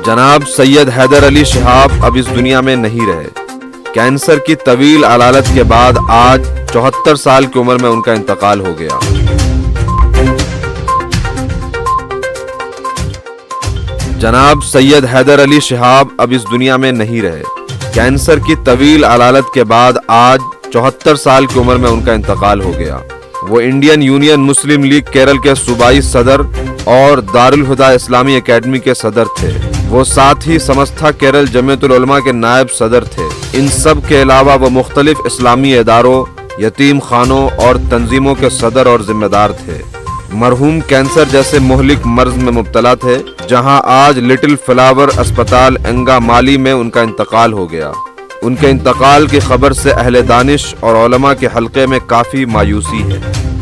जनाब सैयद हैदर अली शिहाब अब इस दुनिया में नहीं रहे। कैंसर की तवील अलालत के बाद आज 74 साल की उम्र में उनका इंतकाल हो गया। जनाब सैयद हैदर अली शिहाब अब इस दुनिया में नहीं रहे। कैंसर की तवील अलालत के बाद आज 74 साल की उम्र में उनका इंतकाल हो गया। वो इंडियन यूनियन मुस्लिम लीग केरल के सूबाई सदर और दारुल हुदा इस्लामी एकेडमी के सदर थे। वो साथ ही समस्ता केरल जमीयतुल उलमा के नायब सदर थे। इन सब के अलावा वो मुख्तलिफ इस्लामी इदारों, यतीम खानों और तंजीमों के सदर और जिम्मेदार थे। मरहूम कैंसर जैसे मुहलिक मर्ज में मुब्तला थे, जहां आज लिटिल फ्लावर अस्पताल एंगा माली में उनका इंतकाल हो गया। उनके इंतकाल की खबर से अहले दानिश और उलमा के हल्के में काफ़ी मायूसी है।